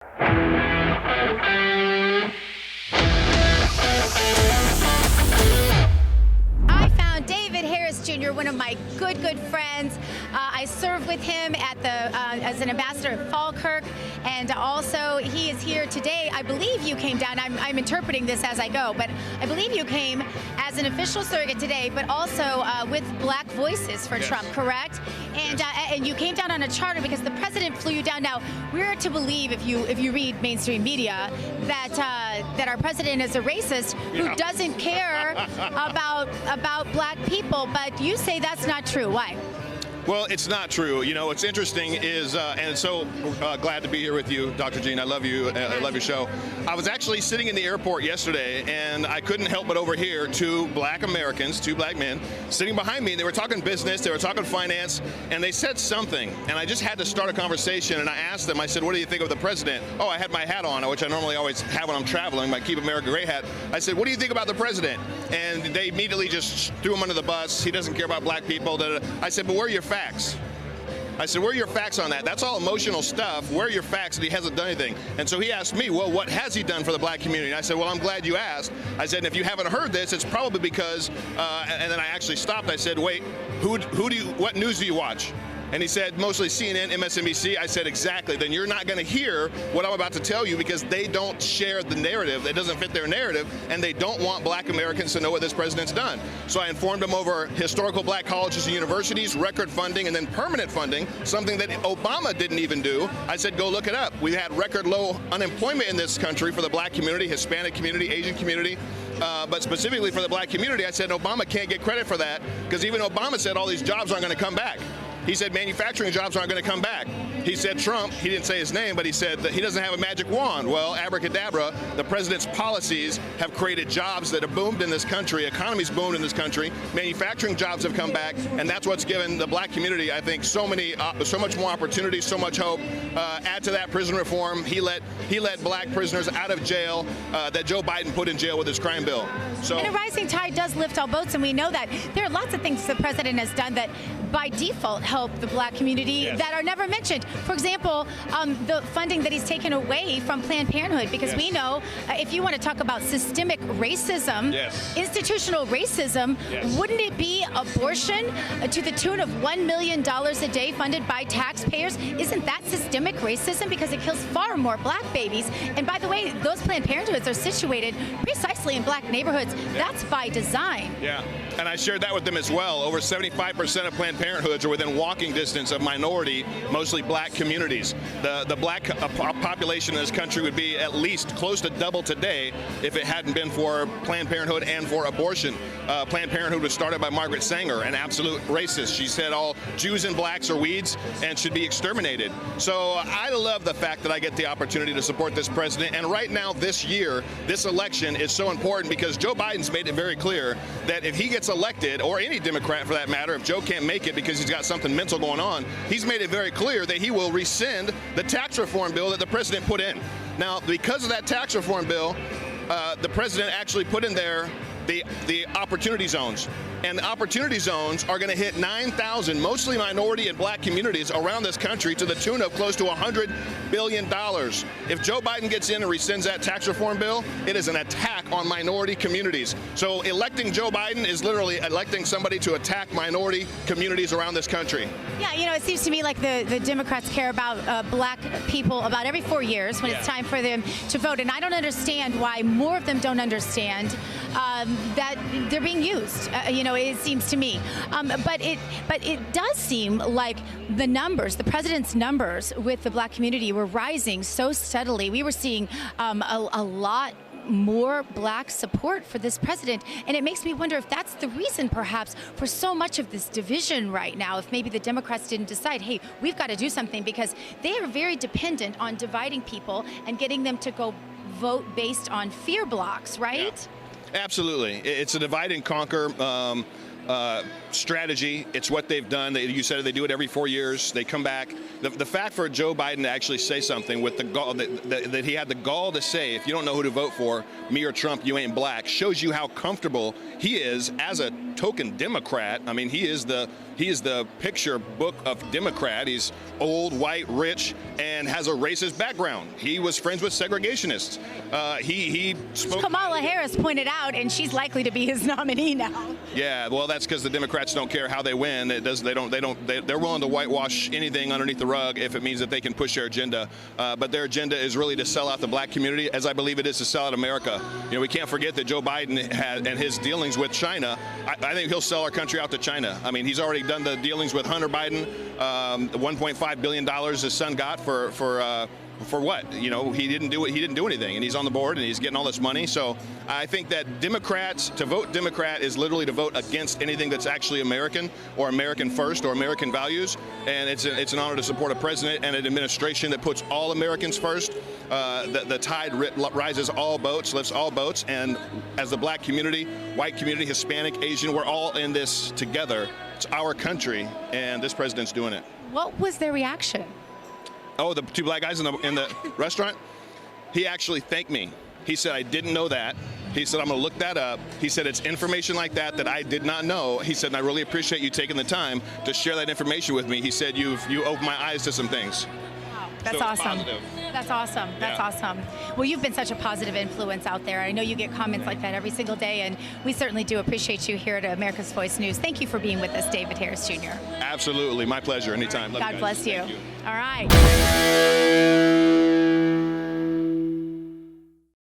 I found David Harris Jr., one of my good friends. I served with him at as an ambassador at Falkirk, and also he is here today. I believe you came down. I'm interpreting this as I go, but I believe you came as an official surrogate today, but also with Black Voices for Trump, correct? And you came down on a charter because the president flew you down. Now, we're to believe, if you read mainstream media, that our president is a racist who doesn't care about Black people, but you say that's not true. Why? Well, it's not true. You know, what's interesting is, and so glad to be here with you, Dr. Jean. I love you. I love your show. I was actually sitting in the airport yesterday, and I couldn't help but overhear two Black Americans, two Black men, sitting behind me. And they were talking business, they were talking finance, and they said something. And I just had to start a conversation, and I asked them, I said, what do you think of the president? Oh, I had my hat on, which I normally always have when I'm traveling, my Keep America Great hat. I said, what do you think about the president? And they immediately just threw him under the bus. He doesn't care about Black people. I said, but where are your facts? I said, where are your facts on that? That's all emotional stuff. Where are your facts that he hasn't done anything? And so he asked me, well, what has he done for the Black community? And I said, well, I'm glad you asked. I said, and if you haven't heard this, it's probably because, and then I actually stopped. I said, wait, what news do you watch? And he said, mostly CNN, MSNBC. I said, exactly. Then you're not going to hear what I'm about to tell you because they don't share the narrative. It doesn't fit their narrative, and they don't want Black Americans to know what this president's done. So I informed them over historical Black colleges and universities, record funding, and then permanent funding, something that Obama didn't even do. I said, go look it up. We had record low unemployment in this country for the Black community, Hispanic community, Asian community. But specifically for the Black community, I said Obama can't get credit for that because even Obama said all these jobs aren't going to come back. He said manufacturing jobs aren't going to come back. He said Trump, he didn't say his name, but he said that he doesn't have a magic wand. Well, abracadabra, the president's policies have created jobs that have boomed in this country. Economy's boomed in this country. Manufacturing jobs have come back, and that's what's given the Black community, I think, so much more opportunity, so much hope. Add to that prison reform. He let Black prisoners out of jail that Joe Biden put in jail with his crime bill. So, and a rising tide does lift all boats, and we know that. There are lots of things the president has done that by default help the Black community that are never mentioned. For example, the funding that he's taken away from Planned Parenthood, because we know if you want to talk about systemic racism, institutional racism, wouldn't it be abortion to the tune of $1 million a day funded by taxpayers? Isn't that systemic racism? Because it kills far more Black babies. And by the way, those Planned Parenthoods are situated precisely in Black neighborhoods. That's by design. Yeah, and I shared that with them as well. Over 75% of Planned Parenthoods are within walking distance of minority, mostly Black communities. The Black population in this country would be at least close to double today if it hadn't been for Planned Parenthood and for abortion. Planned Parenthood was started by Margaret Sanger, an absolute racist. She said all Jews and Blacks are weeds and should be exterminated. So I love the fact that I get the opportunity to support this president. And right now, this year, this election is so important because Joe Biden's made it very clear that if he gets elected, or any Democrat for that matter, if Joe can't make it because he's got something mental going on, he's made it very clear that he will rescind the tax reform bill that the president put in. Now, because of that tax reform bill, the president actually put in there the opportunity zones. And the opportunity zones are going to hit 9,000, mostly minority and Black communities around this country to the tune of close to $100 billion. If Joe Biden gets in and rescinds that tax reform bill, it is an attack on minority communities. So electing Joe Biden is literally electing somebody to attack minority communities around this country. Yeah, you know, it seems to me like the Democrats care about Black people about every 4 years when it's time for them to vote. And I don't understand why more of them don't understand that they're being used. You know, it seems to me. But it does seem like the numbers, the president's numbers with the Black community were rising so steadily. We were seeing a lot more Black support for this president. And it makes me wonder if that's the reason, perhaps, for so much of this division right now, if maybe the Democrats didn't decide, hey, we've got to do something, because they are very dependent on dividing people and getting them to go vote based on fear blocks, right? Yeah. Absolutely. It's a divide and conquer. strategy. It's what they've done. You said they do it every 4 years. They come back. The fact for Joe Biden to actually say something with the gall that he had the gall to say, if you don't know who to vote for, me or Trump, you ain't black, shows you how comfortable he is as a token Democrat. I mean, he is the picture book of Democrat. He's old, white, rich, and has a racist background. He was friends with segregationists. He spoke. Kamala Harris pointed out, and she's likely to be his nominee now. Yeah, well, that's because the Democrats don't care how they win. They're willing to whitewash anything underneath the rug if it means that they can push their agenda. But their agenda is really to sell out the black community, as I believe it is to sell out America. You know, we can't forget that Joe Biden and his dealings with China. I think he'll sell our country out to China. I mean, he's already done the dealings with Hunter Biden, $1.5 billion his son got for what? You know, he didn't do anything, and he's on the board and he's getting all this money. So I think that Democrats, to vote Democrat is literally to vote against anything that's actually American or American first or American values. And it's an honor to support a president and an administration that puts all Americans first. The tide rises all boats, lifts all boats. And as the black community, white community, Hispanic, Asian, we're all in this together. It's our country, and this president's doing it. What was their reaction? Oh, the two black guys in the restaurant? He actually thanked me. He said, I didn't know that. He said, I'm going to look that up. He said, it's information like that I did not know. He said, and I really appreciate you taking the time to share that information with me. He said, you opened my eyes to some things. Wow, that's So awesome. positive. That's awesome. That's awesome. Well, you've been such a positive influence out there. I know you get comments like that every single day, and we certainly do appreciate you here at America's Voice News. Thank you for being with us, David Harris Jr. Absolutely. My pleasure. Anytime. Love you God guys. bless you. Thank you. All right.